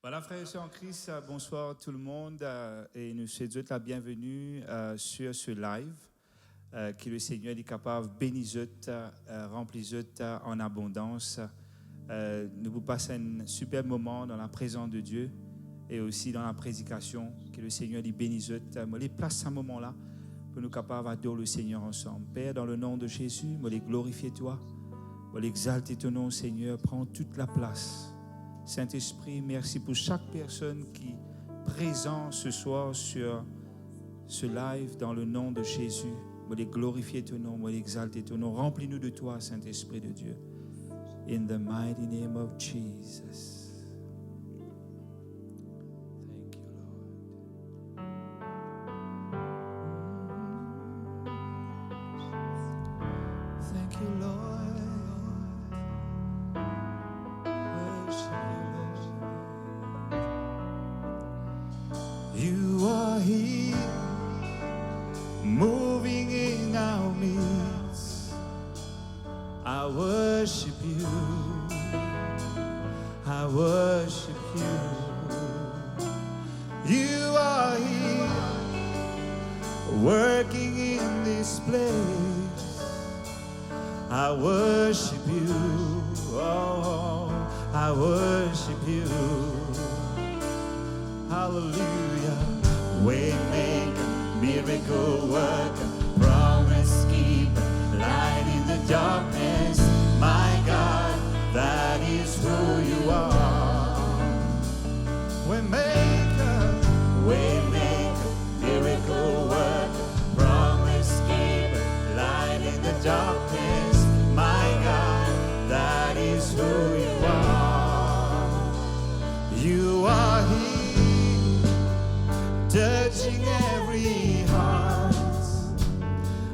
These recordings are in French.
Voilà, frères et sœurs en Christ, bonsoir tout le monde et nous souhaitons la bienvenue sur ce live. Que le Seigneur est capable de bénir, remplir en abondance. Nous vous passons un super moment dans la présence de Dieu et aussi dans la prédication. Que le Seigneur les bénisse. Moi, les place à ce moment-là pour nous capables d'adorer le Seigneur ensemble. Père, dans le nom de Jésus, moi, les glorifier toi. Moi, l'exalter ton nom, Seigneur. Prends toute la place. Saint-Esprit, merci pour chaque personne qui est présente ce soir sur ce live dans le nom de Jésus. Moi, les glorifier ton nom, moi, l'exalter ton nom. Remplis-nous de toi, Saint-Esprit de Dieu. In the mighty name of Jesus. Thank you, Lord. Thank you, Lord. You are here, moving in our midst. I worship you. I worship you. You are here, working in this place. I worship you. Oh, I worship you. Hallelujah. Waymaker, miracle worker, promise keeper, light in the darkness. My God, that is who you are. Waymaker, miracle worker, promise keeper, light in the darkness. My God, that is who you are. You are here, touching every heart.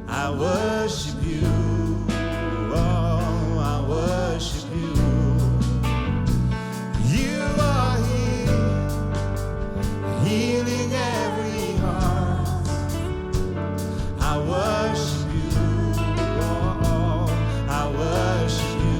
I worship you. Oh, I worship you. You are here, healing every heart. I worship you. Oh, I worship you.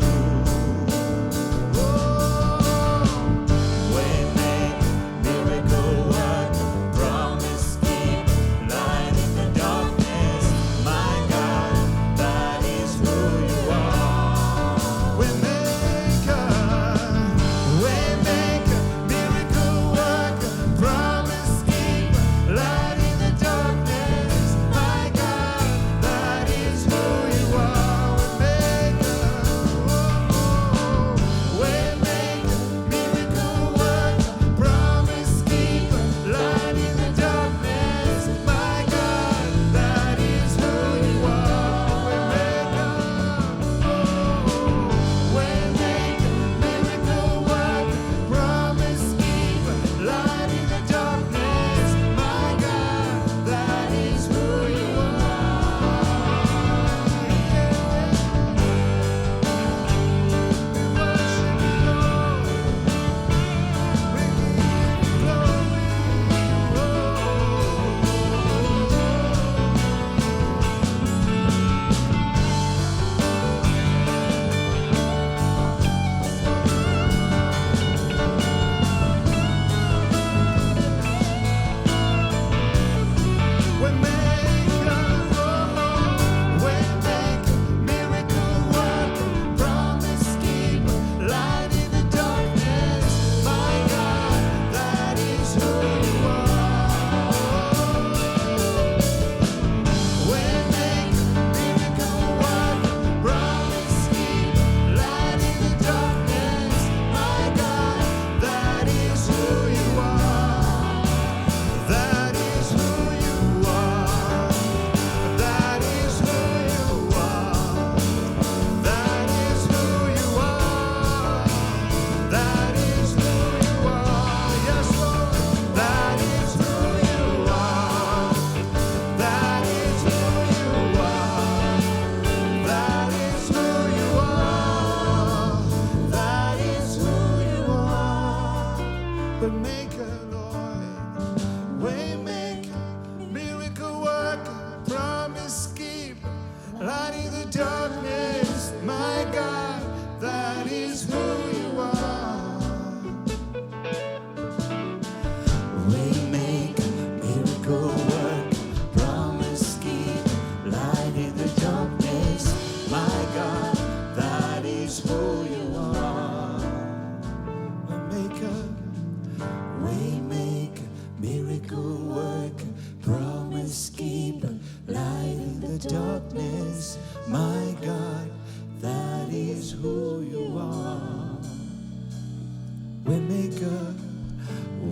Waymaker,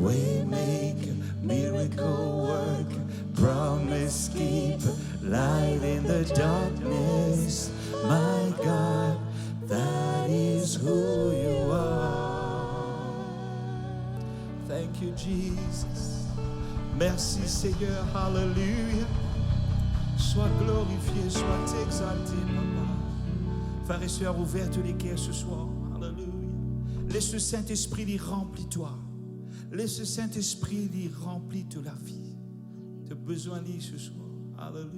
waymaker, miracle worker, promise keeper, light in the darkness. My God, that is who you are. Thank you, Jesus. Merci, Seigneur. Hallelujah. Sois glorifié, sois exalté, Papa. Frères et sœurs, ouvert tous les cœurs ce soir. Alléluia. Laisse le Saint-Esprit lui remplir toi. Laisse le Saint-Esprit lui remplir toute la vie. Tu as besoin de lui ce soir. Alléluia.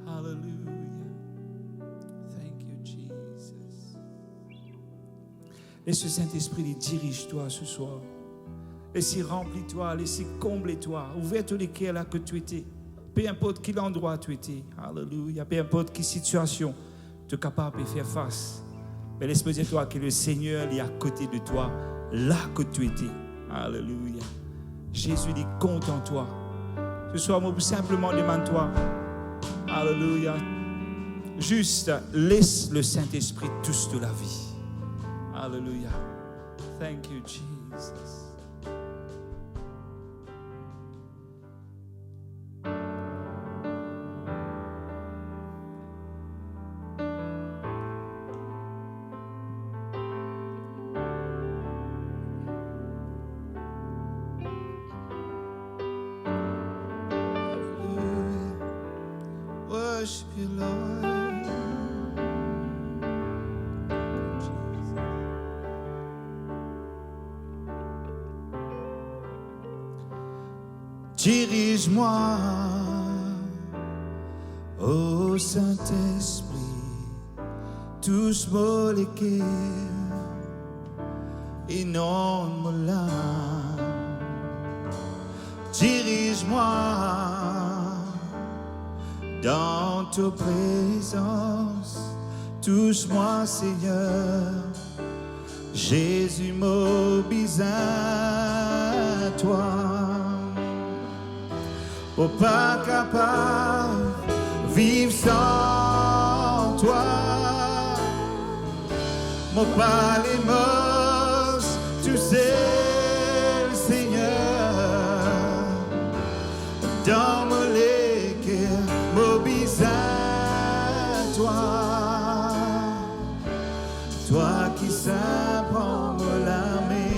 Alléluia. Thank you, Jesus. Laisse le Saint-Esprit lui dirige toi ce soir. Laisse-y remplir toi, laisse-y combler toi. Ouvert tous les cœurs là que tu étais. Peu importe quel endroit tu étais, alléluia, peu importe quelle situation tu es capable de faire face. Mais laisse-moi dire toi que le Seigneur est à côté de toi, là que tu étais. Alléluia. Jésus dit compte en toi. Ce soir, moi, simplement demande-toi, alléluia, juste laisse le Saint-Esprit toucher de la vie. Alléluia. Thank you, Jesus. Worship you, Lord. Dirige-moi, ô Saint-Esprit, touche-moi les cœurs, inonde-moi l'âme. Dirige-moi dans ta présence, touche-moi, Seigneur. Jésus, m'obéis à toi. Oh, pas capable vivre sans toi. Mon pas les mots, tu sais, Seigneur. Dans mon cœur, m'obéis à toi. Toi qui sais prendre la main,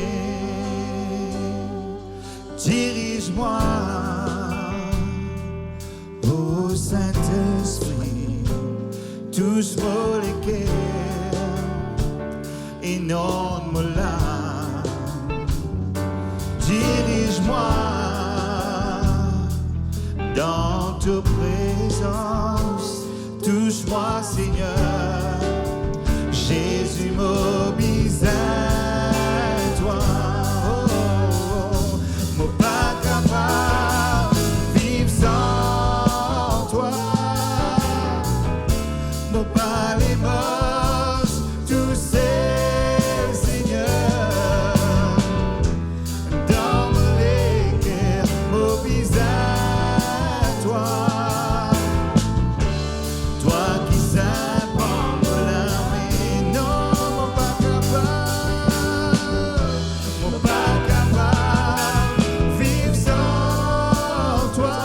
dirige-moi. Saint-Esprit, touche-moi les cœurs, inonde-moi l'âme. Dirige-moi dans ta présence, touche-moi, Seigneur. Jésus, m'obéis à toi. Oh, oh, oh. Mon pas capable vivre sans pas les mots, tout c'est, Seigneur. Dans les cœurs, m'obéis à toi. Toi qui sais prendre la main, non, mon pas capable, vivre sans toi.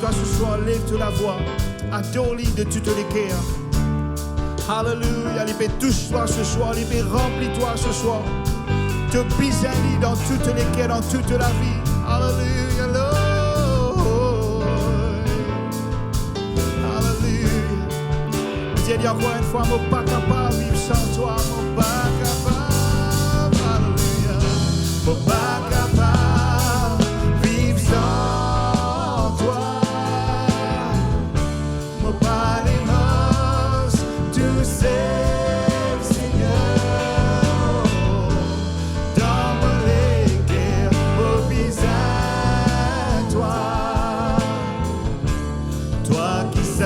Toi ce soir, lève-toi la voix, adore-lui de toutes les cœurs. Alléluia, il touche-toi ce soir, il remplis-toi ce soir. Te bise-lui dans toutes les cœurs, dans toute la vie. Alléluia, Lord. fois, mon pas capable de vivre sans toi, mon pas capable, alléluia, mon pas capable de vivre sans toi, mon pas les mos, tu sais, Seigneur, dans mon équerre, au visage, toi qui sais.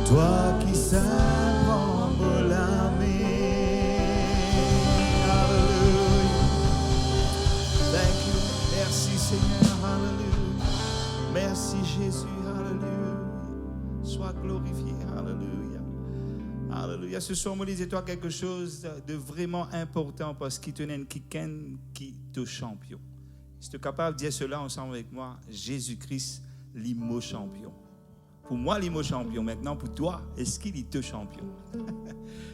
Toi qui sais prendre la main, hallelujah. Thank you, merci Seigneur, hallelujah. Merci Jésus, hallelujah. Sois glorifié, hallelujah. Hallelujah. Ce soir, moi, disais-toi quelque chose de vraiment important parce qu'il tenait quelqu'un qui te champion. Si tu es capable de dire cela ensemble avec moi, Jésus-Christ, l'immo champion. Pour moi, l'immo champion. Maintenant, pour toi, est-ce qu'il est te champion?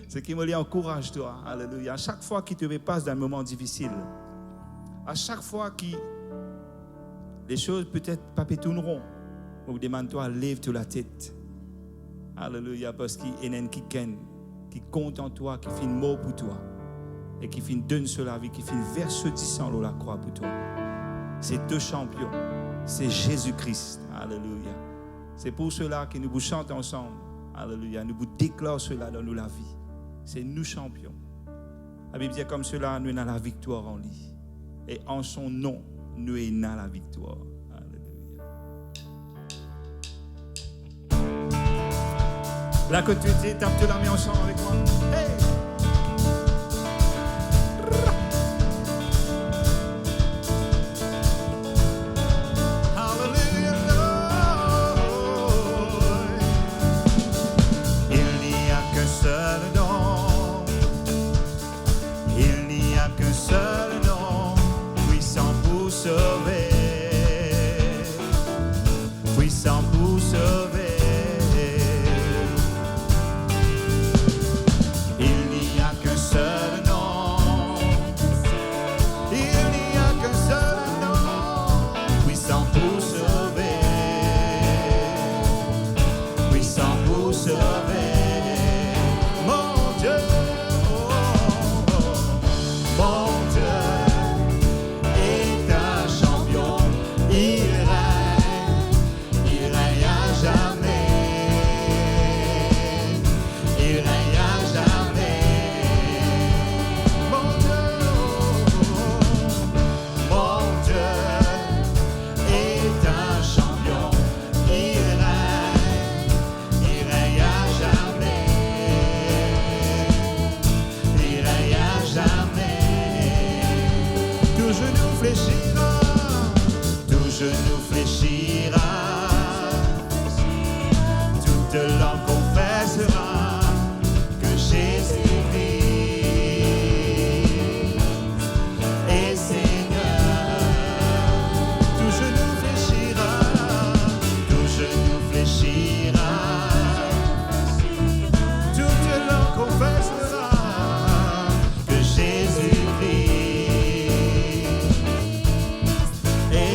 Ce qui me dit, encourage-toi. Alléluia. À chaque fois qu'il te repasse d'un moment difficile, à chaque fois que les choses peut-être pas tourneront, ou demande-toi, lève-toi la tête. Alléluia. Parce qu'il y a quelqu'un qui compte en toi, qui fait une mort pour toi, et qui fait une donne sur la vie, qui fait une verse du sang sur la croix pour toi. C'est te champion. C'est Jésus-Christ. Alléluia. C'est pour cela que nous vous chantons ensemble. Alléluia. Nous vous déclarons cela dans la vie. C'est nous champions. La Bible dit comme cela, nous avons la victoire en lui. Et en son nom, nous avons la victoire. Alléluia. Là que tu étais, tape-te la main ensemble avec moi. Hey!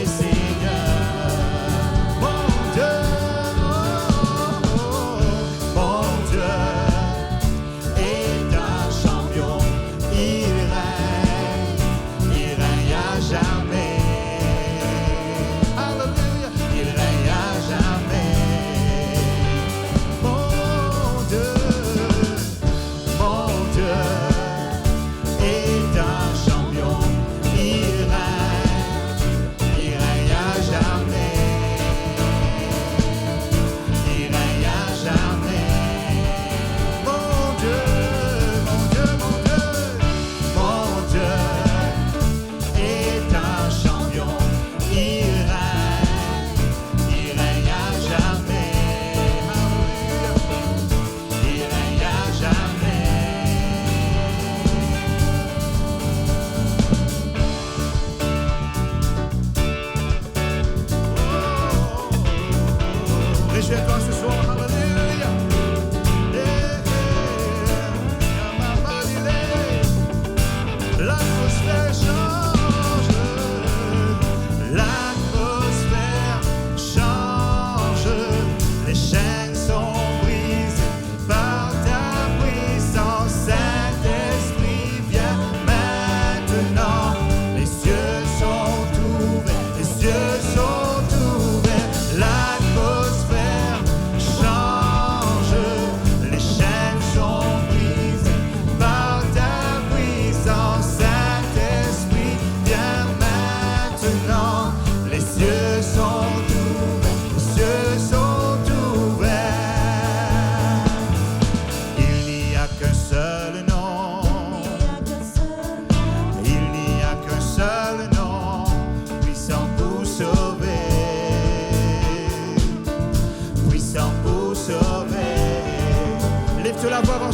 Seigneur.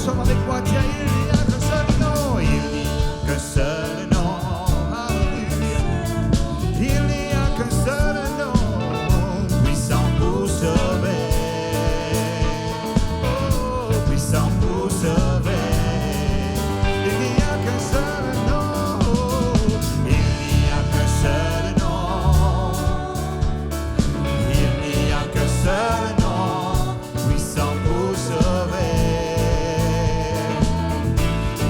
ensemble avec moi, tiens, il n'y a qu'un seul nom, il n'y a qu'un seul nom. Alléluia. Il n'y a qu'un seul nom, puissant pour sauver. Oh, puissant pour sauver. Il n'y a qu'un seul nom, il n'y a qu'un seul nom. Il n'y a qu'un seul nom, puissant pour sauver.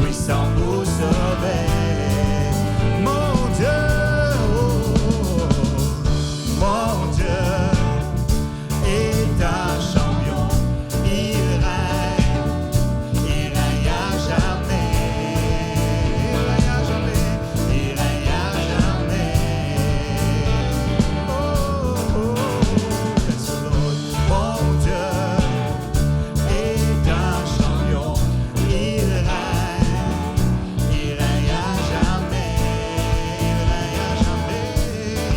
Puissant pour sauver. Mon Dieu, oh, mon Dieu est un champion. Il règne à jamais. Il règne à jamais. Il règne à jamais. Oh, oh, yes, Lord. Mon Dieu est un champion. Il règne à jamais. Il règne à jamais.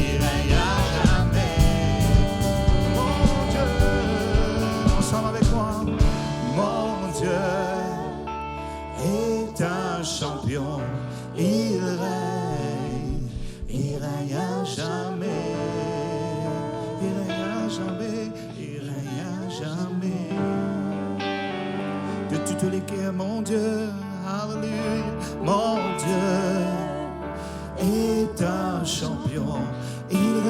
Il règne à jamais. Mon Dieu, ensemble avec moi. Mon Dieu est un champion. Il règne à jamais. Il règne à jamais. Il règne à jamais. De toutes les guerres, mon Dieu, alléluia, mon Dieu est un champion. Il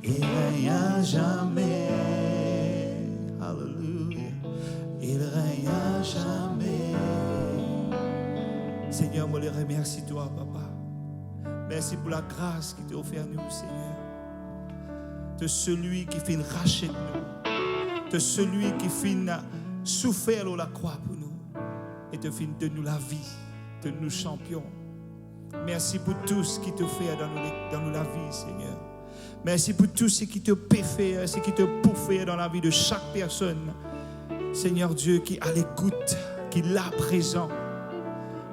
règne à jamais. Alléluia, il règne à jamais. Seigneur, moi les remercie toi, Papa. Merci pour la grâce qui t'est offerte à nous, Seigneur. De celui qui fait racheter nous, de celui qui fait souffrir à la croix pour nous, et de fin de nous la vie, de nous champions. Merci pour tout ce qui te fait dans nous la vie, Seigneur. Merci pour tout ce qui te peut faire, ce qui te peut faire dans la vie de chaque personne. Seigneur Dieu, qui a l'écoute, qui est là présent.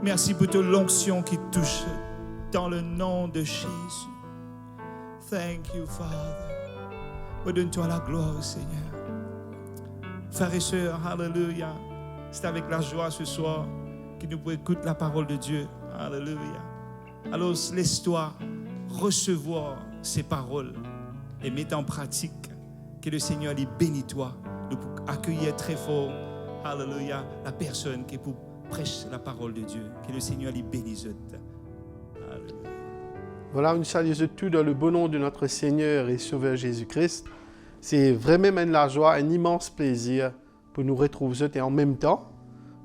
Merci pour ton l'onction qui touche dans le nom de Jésus. Thank you, Father. Redonne-toi la gloire, Seigneur. Frères et sœurs, hallelujah. C'est avec la joie ce soir que nous pouvons écouter la parole de Dieu. Hallelujah. Alors laisse-toi recevoir ces paroles et mettre en pratique. Que le Seigneur lui bénisse toi. Nous pouvons accueillir très fort, hallelujah, la personne qui pour prêcher la parole de Dieu. Que le Seigneur lui bénisse. Hallelujah. Voilà, une salutation tout dans le bon nom de notre Seigneur et Sauveur Jésus-Christ. C'est vraiment une la joie, un immense plaisir pour nous retrouver et en même temps,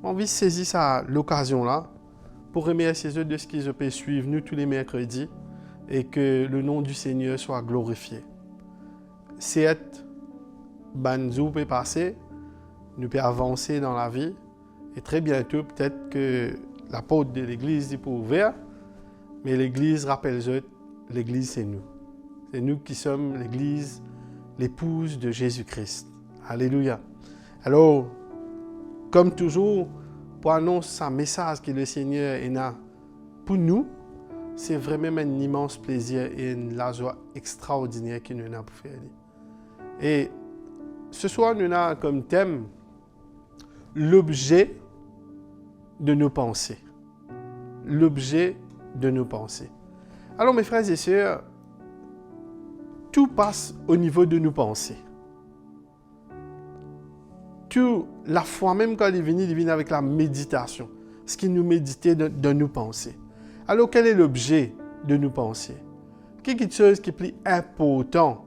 on a envie de saisir l'occasion là pour remercier eux de ce qu'ils peuvent suivre nous tous les mercredis et que le nom du Seigneur soit glorifié. C'est banzou peut passer, nous peut avancer dans la vie et très bientôt peut-être que la porte de l'église est ouverte, mais l'église rappelle eux, l'église c'est nous. C'est nous qui sommes l'église, l'épouse de Jésus-Christ. Alléluia. Alors, comme toujours, pour annoncer un message que le Seigneur est là pour nous, c'est vraiment un immense plaisir et une joie extraordinaire que nous avons pour faire. Et ce soir, nous avons comme thème l'objet de nos pensées. L'objet de nos pensées. Alors, mes frères et sœurs, tout passe au niveau de nos pensées. Tout, la foi même quand il vient avec la méditation. Ce qui nous méditer de nos pensées. Alors, quel est l'objet de nos pensées? Quelque chose qui est plus important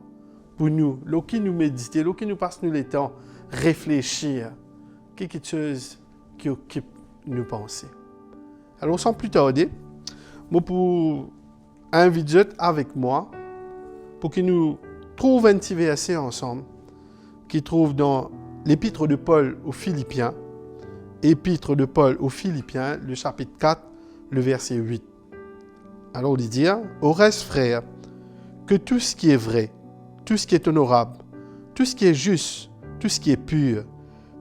pour nous, lorsqu'il nous méditer, lorsqu'il nous passe nous le temps, réfléchir. Quelque chose qui occupe nos pensées. Alors, sans plus tarder, moi pour inviter avec moi, pour que nous trouvions un petit verset ensemble, qui trouve dans l'épître de Paul aux Philippiens, épître de Paul aux Philippiens, le chapitre 4, le verset 8. Alors il dit, au reste, frères, que tout ce qui est vrai, tout ce qui est honorable, tout ce qui est juste, tout ce qui est pur,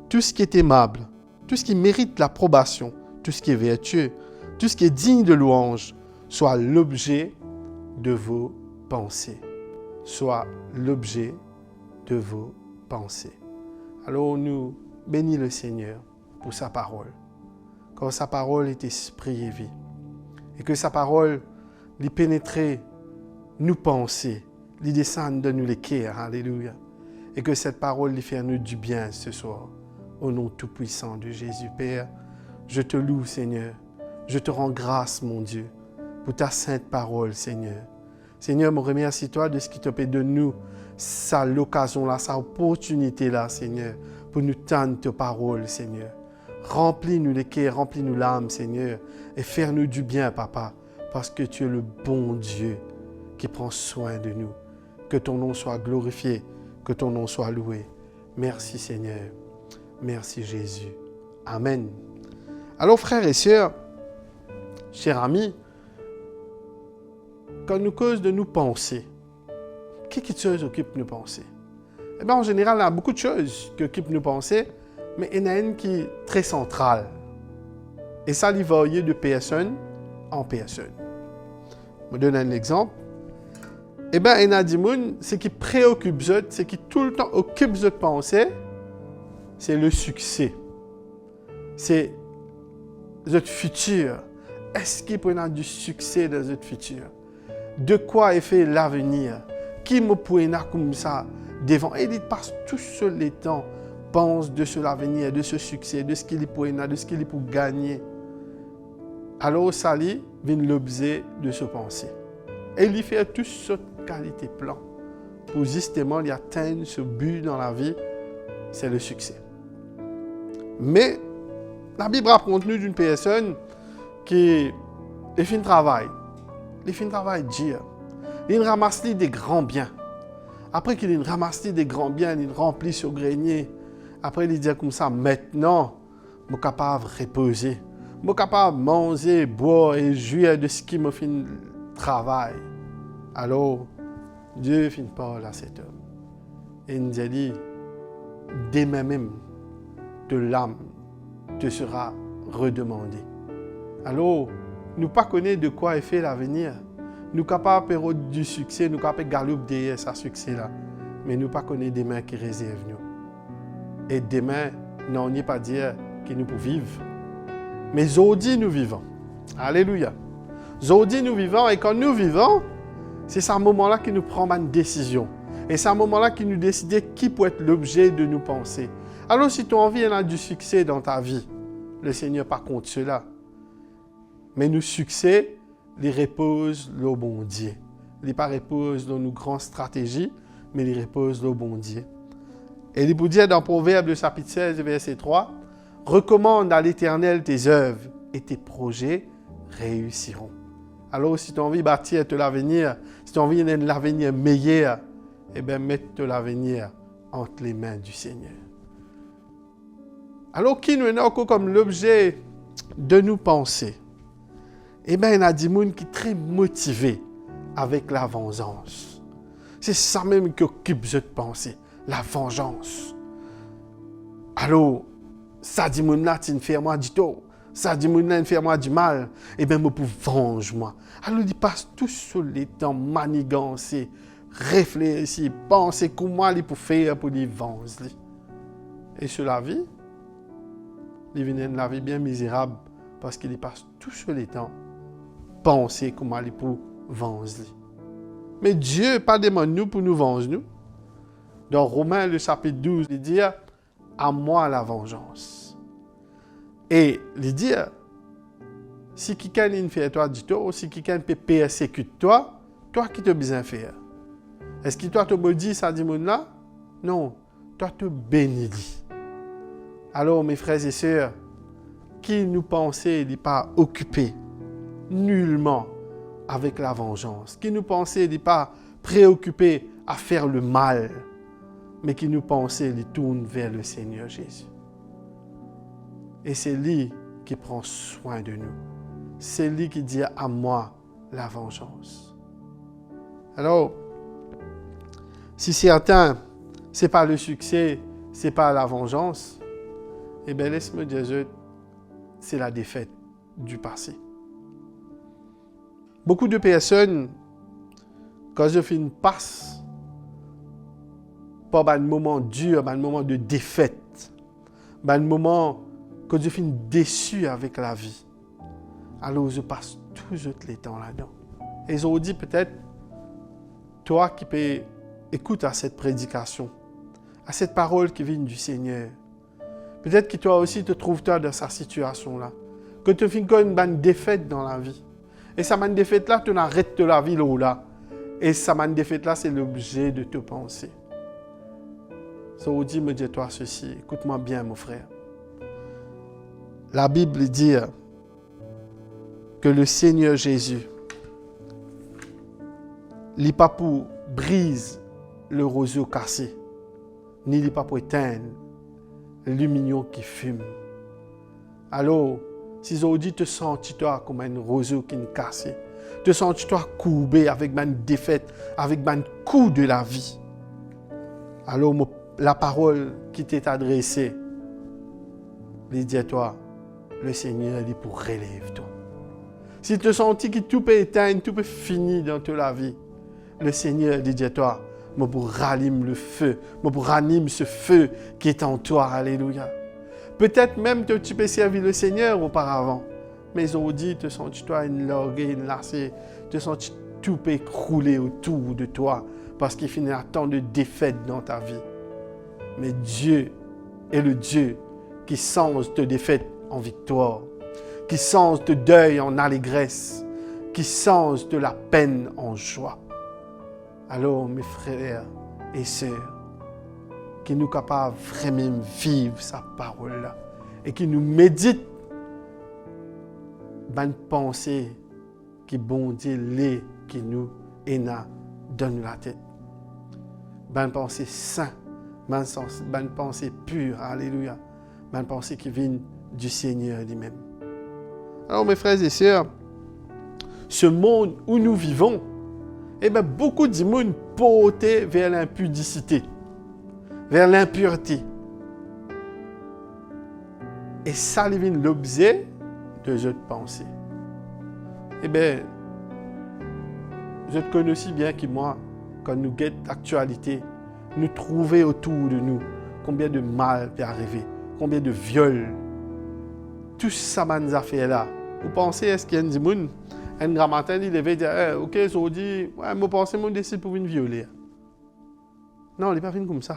tout ce qui est aimable, tout ce qui mérite l'approbation, tout ce qui est vertueux, tout ce qui est digne de louange, soit l'objet de vos pensées. Soit l'objet de vos pensées. Alors nous bénissons le Seigneur pour sa parole. Car sa parole est esprit et vie. Et que sa parole lui pénétrer nous penser, lui descendre de nous les cœurs. Alléluia. Et que cette parole lui fasse nous du bien ce soir. Au nom tout-puissant de Jésus, Père, je te loue, Seigneur. Je te rends grâce, mon Dieu, pour ta sainte parole, Seigneur. Seigneur, me remercie-toi de ce qui te fait de nous, l'occasion-là, cette opportunité-là, Seigneur, pour nous tendre ta parole, Seigneur. Remplis-nous les cœurs, remplis-nous l'âme, Seigneur, et fais-nous du bien, Papa, parce que tu es le bon Dieu qui prend soin de nous. Que ton nom soit glorifié, que ton nom soit loué. Merci, Seigneur. Merci, Jésus. Amen. Alors, frères et sœurs, chers amis, quand nous causons de nous penser, quelle chose occupe nos pensées? Eh bien, en général, il y a beaucoup de choses qui occupent nos pensées, mais il y en a une qui est très centrale. Et ça, il varie de personne en personne. Je me donne un exemple. Eh bien, il y a des gens, ce qui préoccupe eux, ce qui tout le temps occupe eux de penser, c'est le succès. C'est notre futur. Est-ce qu'il peut y avoir du succès dans notre futur? De quoi est fait l'avenir? Qui me peut y avoir comme ça devant? Et il passe tout seul les temps, pense de ce l'avenir, de ce succès, de ce qu'il peut y avoir, de ce qu'il peut gagner. Alors, ça vient l'objet de ce penser. Et il fait toute cette qualité plan pour justement y atteindre ce but dans la vie, c'est le succès. Mais la Bible raconte nous d'une personne qui a fait un travail. Il fait un travail dur. Il ramasse des grands biens. Après qu'il ait ramassé des grands biens, il remplit ce grenier. Après, il dit comme ça, maintenant, je suis capable de reposer. Je suis capable de manger, boire et jouir de ce qui me fait le travail. Alors, Dieu finit par à cet homme. Et il nous dit, demain même, de l'âme te sera redemandée. Alors, nous ne connaissons pas de quoi est fait l'avenir. Nous sommes capables de du succès, nous sommes capables de galoper derrière ce succès-là. Mais nous ne connaissons pas demain qui réserve nous. Et demain, non, on n'est pas dire que nous pouvons vivre. Mais aujourd'hui, nous vivons. Alléluia. Aujourd'hui, nous vivons et quand nous vivons, c'est ce moment-là qui nous prend une décision. Et c'est ce moment-là qui nous décide qui peut être l'objet de nos pensées. Alors, si tu as envie du succès dans ta vie, le Seigneur pas contre cela. Mais nos succès, les repose le bon Dieu. Il ne pas repose dans nos grandes stratégies, mais il repose le bon Dieu. Et il vous dit dans Proverbe chapitre 16, verset 3, « Recommande à l'Éternel tes œuvres et tes projets réussiront. » Alors, si tu as envie de bâtir l'avenir, si tu as envie de l'avenir meilleur, eh bien, mets l'avenir entre les mains du Seigneur. Alors, qui nous est encore comme l'objet de nous penser? Eh bien, il y a des gens qui sont très motivés avec la vengeance. C'est ça même qui occupe de penser, la vengeance. Alors, ça dit mon là, tu fais moi du tort. Ça dit mon là, tu fais moi du mal. Eh bien, je peux venger moi. Alors, il passe tout sur les temps manigancer, réfléchir, penser comment il peut faire pour les venger. Et sur la vie, il vient de la vie bien misérable parce qu'il passe tout sur les temps penser comment il peut venger. Mais Dieu pas demande nous pour nous venger nous. Dans Romains le chapitre 12, il dit à moi la vengeance. Et il dit si quelqu'un fait toi du tort, si quelqu'un peut persécuter toi qui te besoin faire. Est-ce que toi te maudis ça dit mon là? Non, toi te bénis. Alors mes frères et sœurs, qui nous pensait n'est pas occupé nullement avec la vengeance, qui nous pensait n'est pas préoccupé à faire le mal, mais qui nous pensait il tourne vers le Seigneur Jésus. Et c'est lui qui prend soin de nous. C'est lui qui dit à moi la vengeance. Alors, si certains, ce n'est pas le succès, ce n'est pas la vengeance, eh bien laisse-moi dire, c'est la défaite du passé. Beaucoup de personnes, quand je fais une passe, par un moment dur, un moment de défaite, un moment quand je finis déçu avec la vie, alors je passe toujours les temps là-dedans. Et je vous dis peut-être, toi qui peux écouter à cette prédication, à cette parole qui vient du Seigneur, peut-être que toi aussi te trouves-toi dans cette situation-là, que tu finis comme une bonne défaite dans la vie. Et cette bonne défaite-là, tu n'arrêtes de la vie là. Et cette bonne défaite-là, c'est l'objet de te penser. Ça vous dit, me dis-toi ceci, écoute-moi bien, mon frère. La Bible dit que le Seigneur Jésus, il n'est pas pour briser le roseau cassé, ni il n'est pas pour éteindre le lumignon qui fume. Alors, si aujourd'hui te sens-toi comme un roseau qui est cassé, te sens-toi courbé avec une défaite, avec un coup de la vie, alors la parole qui t'est adressée, dis-toi, le Seigneur est pour relève toi. Si tu te sens que tout peut éteindre, tout peut finir dans toute la vie, le Seigneur, dis-toi, moi pour rallumer le feu, moi pour ranimer ce feu qui est en toi. Alléluia. Peut-être même que tu peux servir le Seigneur auparavant, mais aujourd'hui, te sens-toi une larguée, une lacée, te sens tout peut crouler autour de toi parce qu'il finit à tant de défaites dans ta vie. Mais Dieu est le Dieu qui change de défaite en victoire, qui change de deuil en allégresse, qui change de la peine en joie. Alors, mes frères et sœurs, qui nous capables vraiment vivre sa parole-là et qui nous médite une pensée qui bon Dieu l'est, qui nous donne la tête. Une pensée sainte, une pensée pure, alléluia, une pensée qui vient du Seigneur lui-même. Alors, mes frères et sœurs, ce monde où nous vivons, beaucoup de monde porté vers l'impudicité, vers l'impureté. Et ça devient l'objet de cette pensée. Je te connais aussi bien que moi, quand nous guettons l'actualité, nous trouvons autour de nous combien de mal peut arriver, combien de viols. Tout ça nous a fait là. Vous pensez, est-ce qu'il y a des gens, un grand matin, il devait dire, ok, je dis, je pense que je décide pour venir violer. Non, il n'est pas venu comme ça.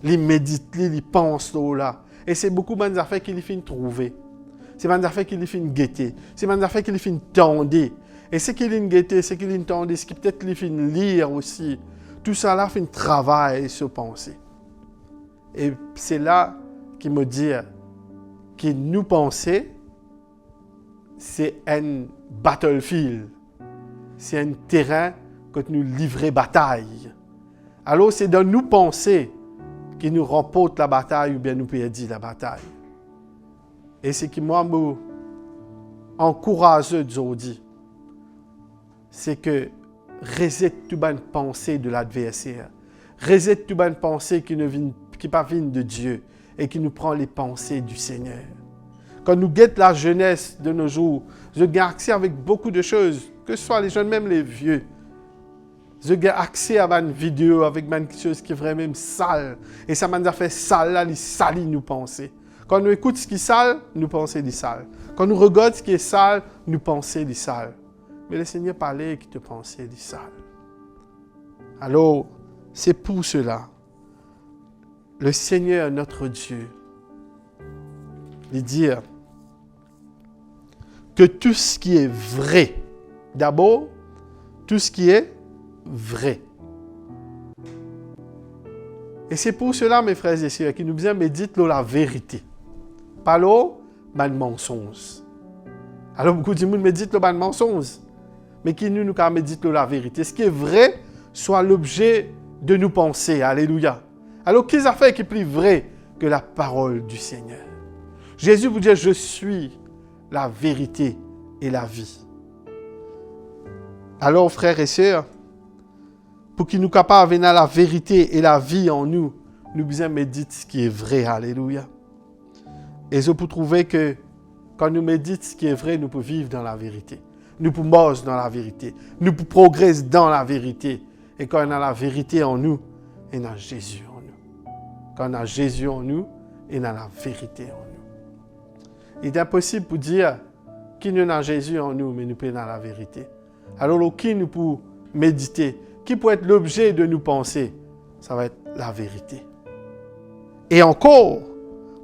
Il médite, il pense là. Et c'est beaucoup de affaires qu'il finit trouver. C'est des affaires qu'il finit guetter. C'est des affaires qu'il finit tendre. Et ce qu'il finit guetter, ce qu'il finit tendre, ce qu'il peut-être finit lire aussi. Tout ça là fait un travail sur penser. Et c'est là qu'il me dit que nous penser, c'est un battlefield. C'est un terrain que nous livrons bataille. Alors c'est dans nous penser qui nous remporte la bataille ou bien nous perdons la bataille. Et ce qui moi me encourage aujourd'hui, c'est que reset toute bonne pensée de l'adversaire. Reset toute bonne pensée qui ne vient pas de Dieu et qui nous prend les pensées du Seigneur. Quand nous guettons la jeunesse de nos jours, je gagne accès avec beaucoup de choses, que ce soit les jeunes, même les vieux. Je gagne accès à une vidéo avec une chose qui est vraiment sale. Et ça m'a fait sale, là, il salit nous penser. Quand nous écoutons ce qui est sale, nous pensons du sale. Quand nous regardons ce qui est sale, nous pensons du sale. Mais le Seigneur parlait qui te pensait du sale. Alors, c'est pour cela, le Seigneur, notre Dieu, lui dit que tout ce qui est vrai, d'abord, tout ce qui est vrai. Et c'est pour cela, mes frères et sœurs, qu'il nous dit médite la vérité. Pas l'eau, mais le mensonge. Alors, beaucoup de monde médite le mensonge. Mais qui nous médite la vérité. Ce qui est vrai soit l'objet de nos pensées. Alléluia. Alors, qu'est-ce qui fait qui est plus vrai que la parole du Seigneur? Jésus vous dit, je suis la vérité et la vie. Alors, frères et sœurs, pour qu'il nous capable de venir la vérité et la vie en nous, nous devons méditer ce qui est vrai. Alléluia. Et je peux trouver que quand nous méditons ce qui est vrai, nous pouvons vivre dans la vérité. Nous pouvons marcher dans la vérité. Nous pouvons progresser dans la vérité. Et quand on a la vérité en nous, on a Jésus en nous. Quand on a Jésus en nous, on a la vérité en nous. Il est impossible pour dire qui nous a Jésus en nous, mais nous peut dans la vérité. Alors, qui nous peut méditer, qui peut être l'objet de nos pensées, ça va être la vérité. Et encore,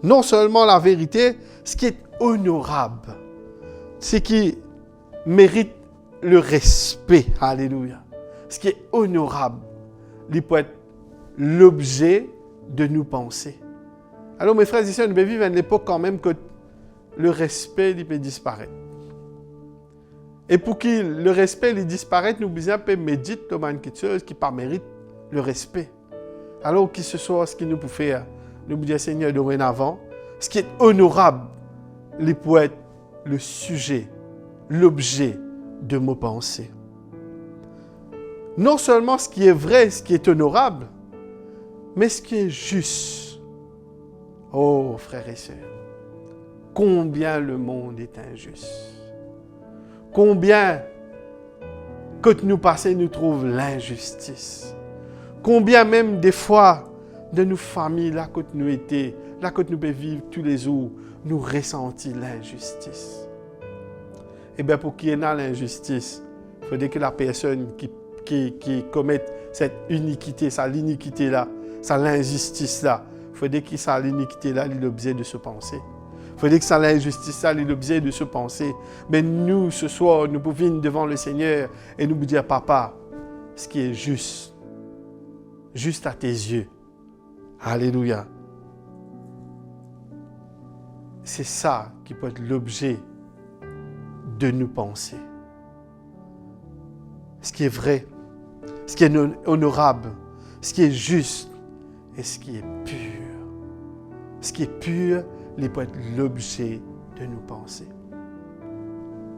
non seulement la vérité, ce qui est honorable, ce qui mérite le respect, alléluia. Ce qui est honorable, il peut être l'objet de nos pensées. Alors, mes frères et sœurs, nous vivons à une époque quand même que le respect il peut disparaître. Et pour que le respect il disparaisse, nous besoin de méditer comme quelque chose qui pas mérite le respect. Alors, que ce soit ce que nous pouvons faire, nous disons, Seigneur, dorénavant, ce qui est honorable, il peut être le sujet, l'objet de nos pensées. Non seulement ce qui est vrai, ce qui est honorable, mais ce qui est juste. Oh, frères et sœurs, combien le monde est injuste. Combien, quand nous passons, nous trouvons l'injustice. Combien même des fois, de nos familles, là que nous étions, là que nous pouvons vivre tous les jours, nous ressentons l'injustice. Et bien, pour qu'il y ait l'injustice, il faudrait que la personne qui commet cette iniquité, ça l'iniquité-là, ça l'injustice-là, il faudrait que ça l'iniquité-là, il ait l'objet de se penser. Il faudrait que ça l'injustice-là, il ait l'objet de se penser. Mais nous, ce soir, nous pouvons venir devant le Seigneur et nous dire, Papa, ce qui est juste à tes yeux. Alléluia. C'est ça qui peut être l'objet de nos pensées. Ce qui est vrai, ce qui est honorable, ce qui est juste et ce qui est pur. Ce qui est pur, il peut être l'objet de nos pensées.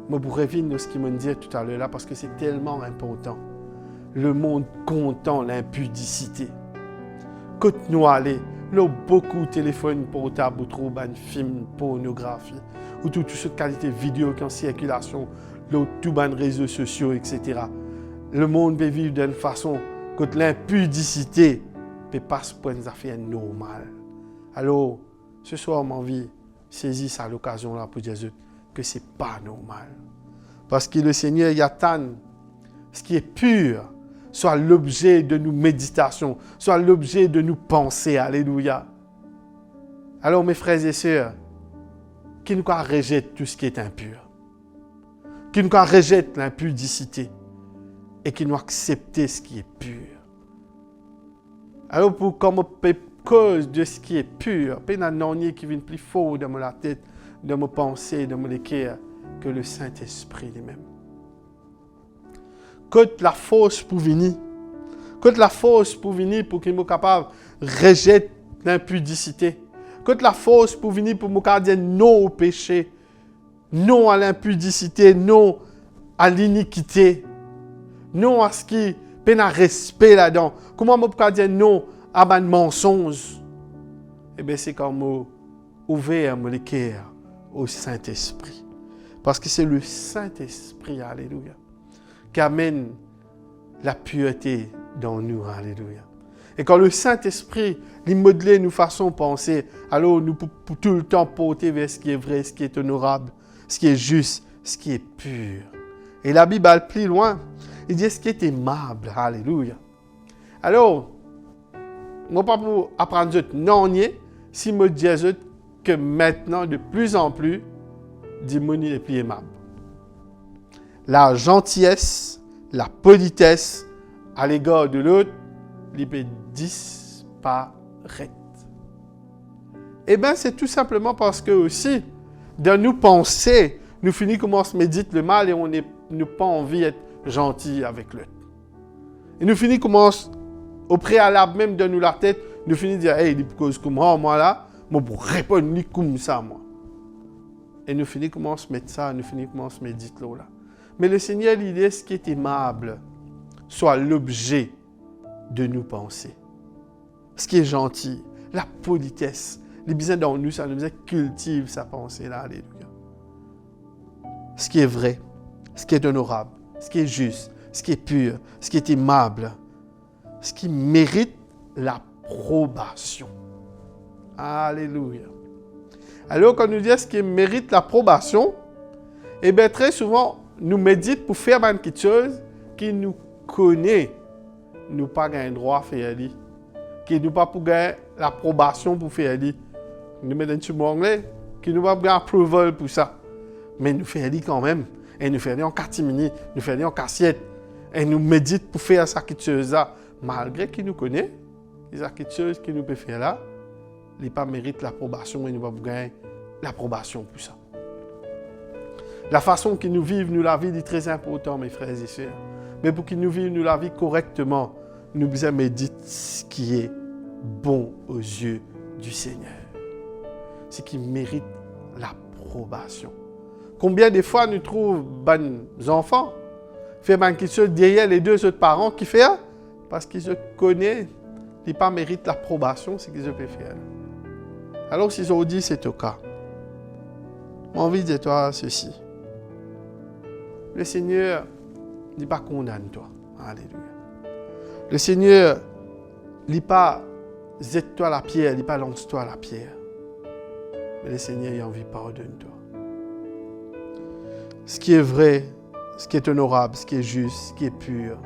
Moi, pour revenir de ce qu'il m'a dit tout à l'heure là, parce que c'est tellement important. Le monde content l'impudicité. Quand nous allons, nous avons beaucoup de téléphones portables, ou trop de films, pornographie, ou toute cette qualité vidéo qui est en circulation, tous les réseaux sociaux, etc. Le monde peut vivre d'une façon que l'impudicité ne peut pas se prendre des affaires normales. Alors, ce soir, mon vie, saisis ça l'occasion là pour dire que ce n'est pas normal. Parce que le Seigneur y attend ce qui est pur, soit l'objet de nos méditations, soit l'objet de nos pensées. Alléluia. Alors, mes frères et sœurs, qui nous rejette tout ce qui est impur, qui nous rejette l'impudicité et qui nous accepte ce qui est pur. Alors, pour comme cause de ce qui est pur, il y a un qui vient plus fort dans ma tête, dans mes pensées, dans mon cœur, que le Saint-Esprit lui-même. Quand la force pour venir, pour qu'il soit capable de rejeter l'impudicité, quand la force pour venir pour me dire non au péché, non à l'impudicité, non à l'iniquité, non à ce qui peine à respect là-dedans. Comment je peux dire non à mon mensonge? Eh bien, c'est comme ouvrir mon cœur au Saint-Esprit. Parce que c'est le Saint-Esprit, alléluia, qui amène la pureté dans nous, alléluia. Et quand le Saint-Esprit lui modèle nos façons de penser, alors nous pouvons tout le temps porter vers ce qui est vrai, ce qui est honorable, ce qui est juste, ce qui est pur. Et la Bible va plus loin. Il dit ce qui est aimable, alléluia. Alors, moi pas pour apprendre non, si je dis que maintenant, de plus en plus, Dimoni est plus aimable. La gentillesse, la politesse à l'égard de l'autre, il peut disparaître. Eh bien, c'est tout simplement parce que aussi, dans nos pensées, nous finissons comme on se médite le mal et on n'a pas envie d'être gentil avec l'autre. Et nous finissons comme au préalable même de nous la tête, nous finissons de dire, hey, il cause comme moi là, moi pour répondre ni comme ça, moi. Et nous finissons comme on se met ça, nous finissons comme on se médite là. Mais le Seigneur, il est ce qui est aimable, soit l'objet de nos pensées. Ce qui est gentil, la politesse, les besoins dans nous, ça nous cultive sa pensée là, alléluia. Ce qui est vrai, ce qui est honorable, ce qui est juste, ce qui est pur, ce qui est aimable, ce qui mérite l'approbation. Alléluia. Alors, quand nous disons ce qui mérite l'approbation, eh bien, très souvent, nous méditons pour faire quelque chose qui nous connaît. Nous pas gagner droit à faire ça. Qui nous pas pour gagner l'approbation pour faire ça. Nous mettons sur mon anglais, qui nous pas gagner approval pour ça. Mais nous faisons ça quand même. Et nous faisons en catimini, nous faisons en cassiette. Et nous méditons pour faire ça quelque chose-là. Malgré qu'il nous connaît, il y a quelque chose qui nous peut faire là. Il pas mérite l'approbation et nous pas gagner l'approbation pour ça. La façon que nous vivons, nous la vie est très importante, mes frères et sœurs. Mais pour que nous vivions nous la vie correctement, nous devons méditer ce qui est bon aux yeux du Seigneur. Ce qui mérite l'approbation. Combien de fois nous trouvons des enfants faire quelque chose derrière les deux autres parents qui font parce qu'ils se connaissent, ils ne méritent pas l'approbation, c'est ce qu'ils peuvent faire. Alors, si je vous dis c'est au cas, j'ai envie de dire toi ceci. Le Seigneur n'est pas condamné toi. Alléluia. Le Seigneur n'est pas jette-toi la pierre, il n'est pas lance-toi la pierre. Mais le Seigneur a envie pardonne-toi. Ce qui est vrai, ce qui est honorable, ce qui est juste, ce qui est pur,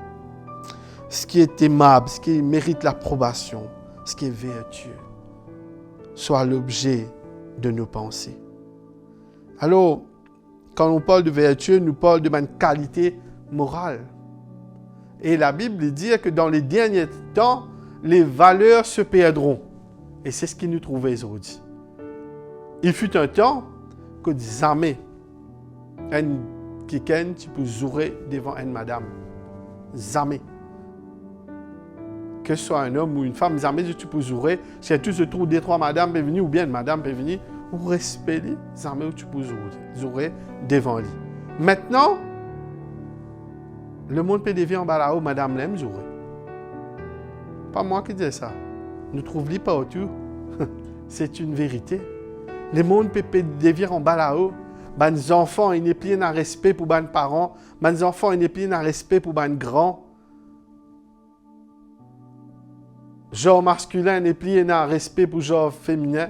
ce qui est aimable, ce qui mérite l'approbation, ce qui est vertueux, soit l'objet de nos pensées. Alors, quand on parle de vertu, nous parlons de une qualité morale. Et la Bible dit que dans les derniers temps, les valeurs se perdront. Et c'est ce qui nous trouvait aujourd'hui. Il fut un temps que jamais quelqu'un tu peux jouer devant une madame. Jamais. Que ce soit un homme ou une femme, jamais tu peux jouer. Si tu se trouves deux, trois madames peuvent venir, ou bien une madame peut venir, ou respecter, jamais tu peux jouer devant lui. Maintenant, le monde peut devenir en bas là-haut, madame l'aime jouer. Pas moi qui dis ça. Nous trouvons pas autour. C'est une vérité. Le monde peut devenir en bas là-haut. Les enfants, ils n'ont plus de respect pour les parents. Les enfants, ils n'ont plus de respect pour les grands. Genre masculin n'est plus de respect pour genre féminin.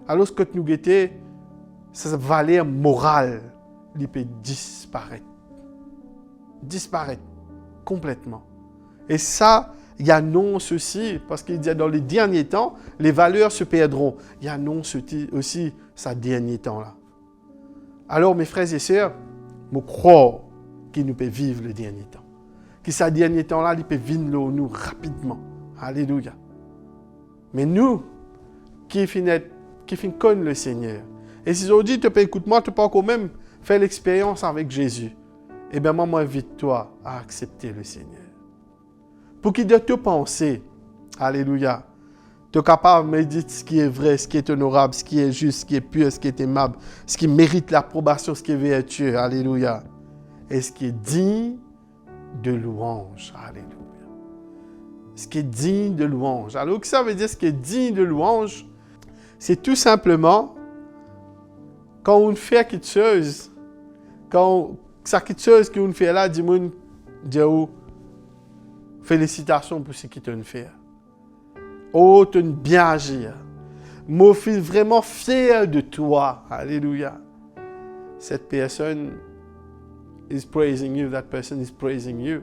Alors ce que nous guettons, cette valeur morale, il peut disparaître. Disparaître complètement. Et ça, il annonce aussi, parce qu'il dit dans les derniers temps, les valeurs se perdront. Il annonce aussi ce dernier temps-là. Alors, mes frères et sœurs, je crois qu'il nous peut vivre le dernier temps. Que ce dernier temps-là, il peut vivre nous rapidement. Alléluia. Mais nous, qui connaissons le Seigneur, et si je dis, tu peux écouter moi, tu peux quand même faire l'expérience avec Jésus, eh bien, moi, invite-toi à accepter le Seigneur. Pour qu'il de te penser, alléluia, tu es capable de méditer ce qui est vrai, ce qui est honorable, ce qui est juste, ce qui est pur, ce qui est aimable, ce qui mérite l'approbation, ce qui est vertueux, alléluia, et ce qui est digne de louange, alléluia. Ce qui est digne de louange. Alors, ça veut dire ce qui est digne de louange, c'est tout simplement quand on fait quelque chose, quand c'est quelque chose qu'on fait là, dis-moi, félicitations pour ce que tu fait. Oh, tu as bien agi. Je suis vraiment fier de toi. Alléluia. Cette personne is praising you. That person is praising you.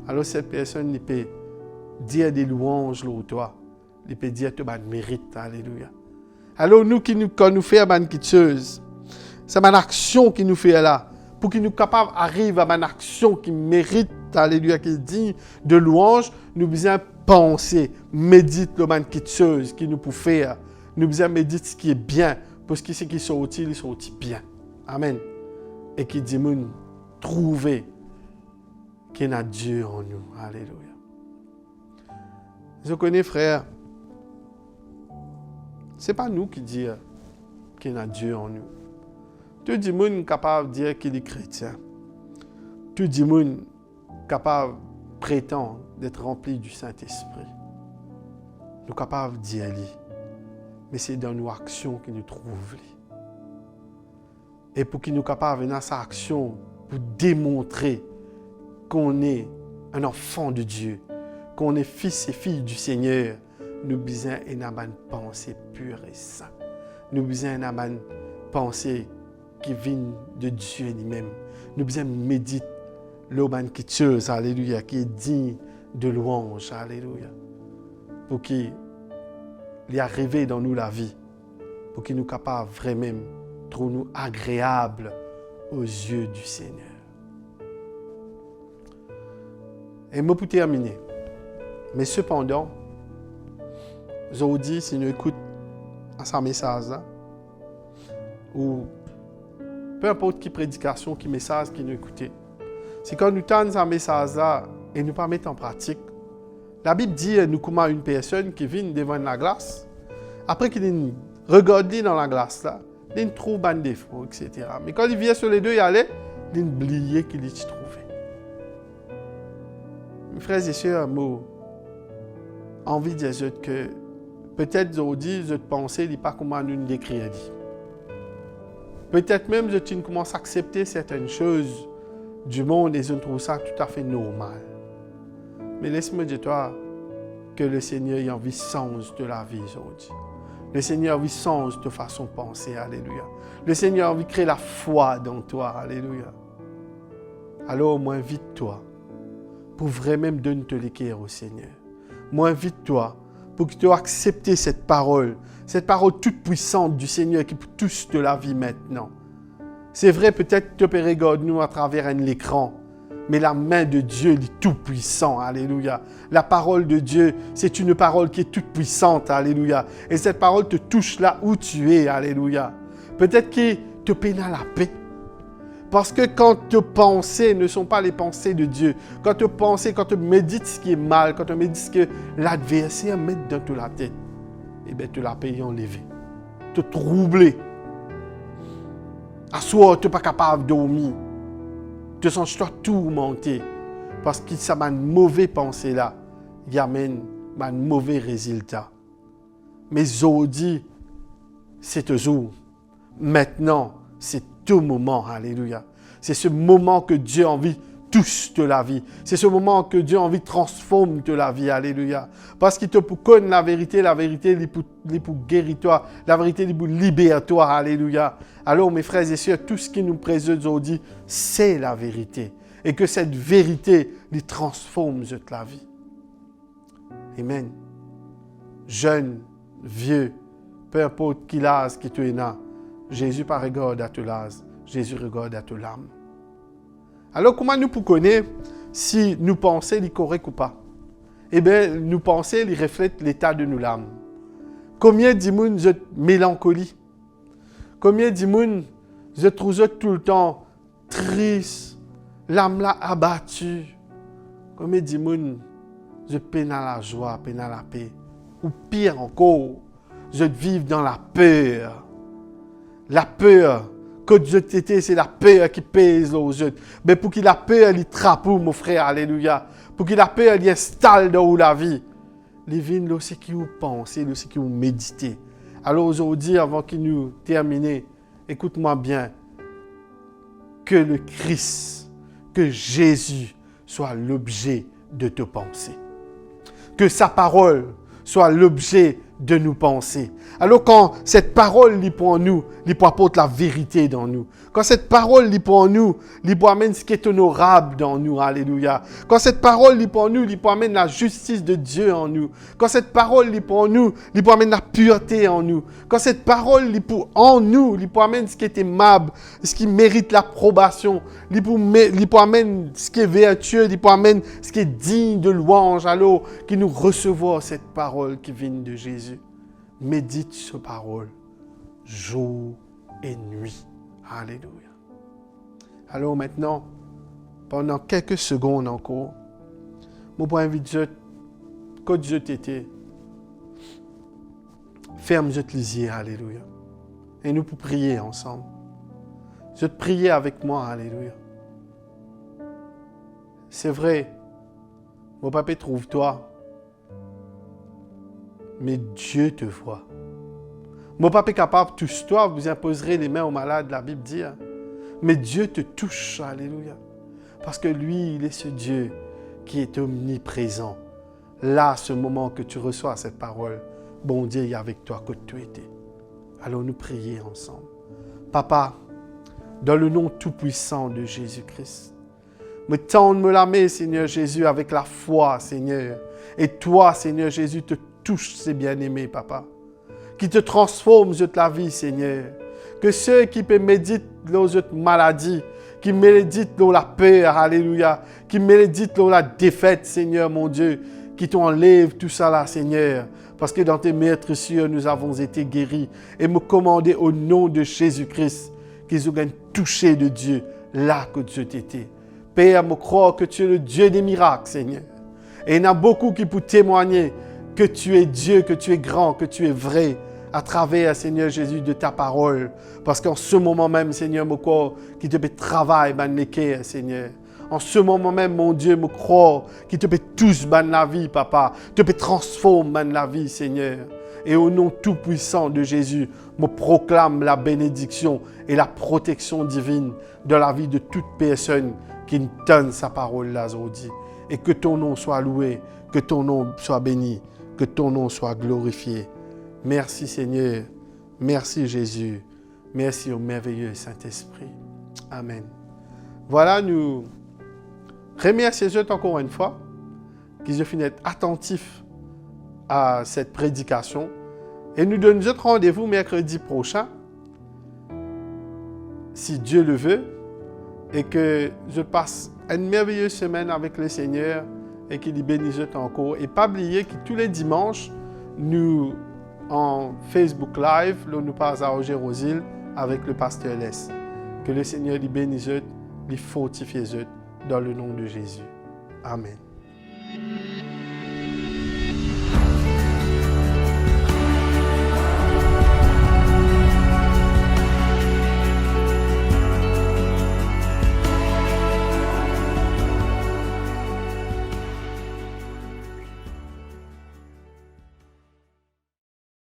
Alors, cette personne, il peut dire des louanges là, toi. Il peut dire que tu mérites. Alléluia. Alors, nous, quand nous faisons quelque chose, c'est une action qui nous fait là. Pour que nous soyons capables d'arriver à une action qui mérite, alléluia, qui est digne de louange, nous devons penser, méditer le quelque chose qui nous peut faire. Nous devons méditer ce qui est bien, parce que ce qui est sorti, il sorti bien. Amen. Et qui dit, trouver qu'il y a Dieu en nous. Alléluia. Je connais, frère, ce n'est pas nous qui disons qu'il y a Dieu en nous. Tout le monde est capable de dire qu'il est chrétien. Tout le monde est capable de prétendre d'être rempli du Saint-Esprit. Nous sommes capables d'y aller. Mais c'est dans nos actions que nous trouvons. Et pour que nous soyons capables dans cette action, pour démontrer qu'on est un enfant de Dieu, qu'on est fils et filles du Seigneur, nous besoin d'avoir une pensée pure et sainte. nous besoin d'avoir pensée qui vient de Dieu lui-même. Nous besoin méditer l'homme qui chose, alléluia, qui est digne de louange, alléluia. Pour qu'il y arrive dans nous la vie, pour qu'il nous capable vraiment trouver nous agréables aux yeux du Seigneur. Et moi pour terminer, mais cependant, je vous dis, si nous écoutons à ce message-là, ou peu importe qui prédication, qui message, qui nous écoutez, c'est quand nous tendons ce message-là et nous pas mettre en pratique. La Bible dit, nous comment une personne qui vient devant la glace, après qu'il regarde dans la glace là, il trouve un défaut, etc. Mais quand il vient sur les deux, il allait, il oublie qu'il y trouvé. Mes frères et sœurs, j'ai envie de dire que peut-être aujourd'hui, je pensais, il n'est pas comment nous décrire. Peut-être même que tu commences à accepter certaines choses du monde et je trouve ça tout à fait normal. Mais laisse-moi dire toi que le Seigneur a envie de sens de la vie aujourd'hui. Le Seigneur a envie de sens de façon de penser. Alléluia. Le Seigneur a envie de créer la foi dans toi. Alléluia. Alors, moi, invite-toi pour vraiment donner te l'équerre au Seigneur. Moi, invite-toi pour que tu acceptes cette parole toute puissante du Seigneur qui peut toucher de la vie maintenant. C'est vrai, peut-être que tu peux regarder nous à travers un écran, mais la main de Dieu est tout puissant. Alléluia. La parole de Dieu, c'est une parole qui est toute puissante. Alléluia. Et cette parole te touche là où tu es. Alléluia. Peut-être que tu peines à la paix. Parce que quand tes pensées ne sont pas les pensées de Dieu, quand tu médites ce qui est mal, quand tu médites ce que l'adversaire met dans ta tête, eh bien, tu l'as payé enlevé. Te troubler. À soi, tu n'es pas capable de dormir. Tu sens toi tourmenté. Parce que ça m'a une mauvaise pensée là. Il amène un mauvais résultat. Mais aujourd'hui, c'est toujours. Maintenant, c'est tout moment. Alléluia. C'est ce moment que Dieu a envie de toucher de la vie. C'est ce moment que Dieu a envie de transformer de la vie. Alléluia. Parce qu'il te connaît la vérité il pour guérir toi. La vérité, il pour libérer toi. Alléluia. Alors, mes frères et sœurs, tout ce qui nous présente aujourd'hui, c'est la vérité. Et que cette vérité, il transforme toute la vie. Amen. Jeune, vieux, peu importe qui l'âge qui tu es là, Jésus pas regarde à ton âge, Jésus regarde à ton âme. Alors, comment nous pouvons connaître si nous pensons qu'il est correct ou pas? Eh bien, nous pensons qu'il reflète l'état de nos âmes. Combien de gens ont mélancolie? Combien de gens je trouve tout le temps triste, l'âme là abattue? Combien de gens je peine à la joie, peine à la paix? Ou pire encore, je vis dans la peur. La peur, que Dieu t'était, c'est la peur qui pèse aux yeux. Mais pour qu'il la peur, il trappe, mon frère, alléluia. Pour qu'il la peur, il installe dans la vie. Les vignes, c'est qui vous pensez, c'est qui vous méditez. Alors aujourd'hui, avant qu'il nous termine, écoute-moi bien. Que le Christ, que Jésus soit l'objet de te penser. Que sa parole soit l'objet de nous penser. Alors quand cette parole lit pour nous, lit pour apporter la vérité dans nous. Quand cette parole lit pour nous, lit pour amener ce qui est honorable dans nous. Alléluia. Quand cette parole lit pour nous, lit pour amener la justice de Dieu en nous. Quand cette parole lit pour nous, lit pour amener la pureté en nous. Quand cette parole lit pour en nous, lit pour amener ce qui est aimable, ce qui mérite l'approbation, lit pour amener ce qui est vertueux, lit pour amener ce qui est digne de louange. Alors qui nous recevons cette parole qui vient de Jésus. Médite cette parole jour et nuit. Alléluia. Alors maintenant, pendant quelques secondes encore, mon point de vue, quand Dieu t'était, ferme les yeux, alléluia. Et nous pour prier ensemble. Je te prier avec moi, alléluia. C'est vrai, mon papa trouve toi. Mais Dieu te voit. Mon papa est capable, touche-toi, vous imposerez les mains aux malades, la Bible dit. Hein? Mais Dieu te touche, alléluia. Parce que lui, il est ce Dieu qui est omniprésent. Là, ce moment que tu reçois cette parole, bon Dieu est avec toi que tu étais. Allons-nous prier ensemble. Papa, dans le nom tout-puissant de Jésus-Christ, me tends-moi la main, Seigneur Jésus, avec la foi, Seigneur. Et toi, Seigneur Jésus, te touche ces bien-aimés, Papa. Qui te transforme sur la vie, Seigneur. Que ceux qui méditent dans cette maladie, qui méditent dans la peur, alléluia, qui méditent dans la défaite, Seigneur mon Dieu, qui t'enlève tout ça là, Seigneur. Parce que dans tes maîtres sûrs, nous avons été guéris. Et me commander au nom de Jésus-Christ qu'ils ont touché de Dieu là que Dieu t'était. Père, me croire que tu es le Dieu des miracles, Seigneur. Et il y en a beaucoup qui peuvent témoigner que tu es Dieu, que tu es grand, que tu es vrai à travers, Seigneur Jésus, de ta parole. Parce qu'en ce moment même, Seigneur, me croire qu'il te peut travailler, Seigneur. En ce moment même, mon Dieu, me croire qu'il te peut tous la vie, Papa. Te peut transformer la vie, Seigneur. Et au nom tout-puissant de Jésus, me proclame la bénédiction et la protection divine dans la vie de toute personne qui donne sa parole là aujourd'hui. Et que ton nom soit loué, que ton nom soit béni, que ton nom soit glorifié. Merci Seigneur, merci Jésus, merci au merveilleux Saint-Esprit. Amen. Voilà, nous remercions encore une fois qu'ils ont fini d'être attentifs à cette prédication. Et nous donnons notre rendez-vous mercredi prochain, si Dieu le veut, et que je passe une merveilleuse semaine avec le Seigneur et qu'il y bénisse encore. Et pas oublier que tous les dimanches, nous, en Facebook Live, là, nous passons à Roger-Rosil avec le pasteur Les. Que le Seigneur les bénisse, les fortifie dans le nom de Jésus. Amen.